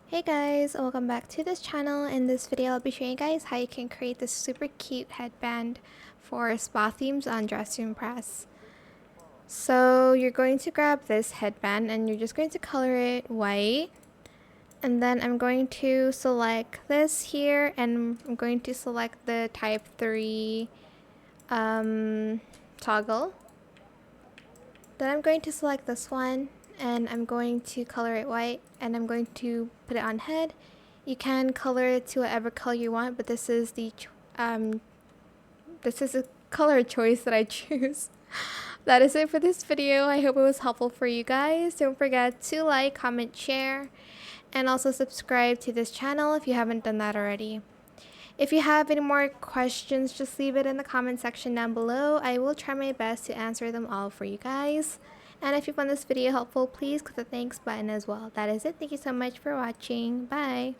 Hey guys, welcome back to this channel. In this video, I'll be showing you guys how you can create this super cute headband for spa themes on Dress to Impress. So you're going to grab this headband and you're just going to color it white. And then I'm going to select this here and I'm going to select the type 3 toggle. Then I'm going to select this one and I'm going to color it white and I'm going to put it on head. You can color it to whatever color you want, but this is the color choice that I choose. That is it for this video. I hope it was helpful for you guys. Don't forget to like, comment, share, and also subscribe to this channel if you haven't done that already. If you have any more questions, just leave it in the comment section down below. I will try my best to answer them all for you guys. And if you found this video helpful, please click the thanks button as well. That is it. Thank you so much for watching. Bye.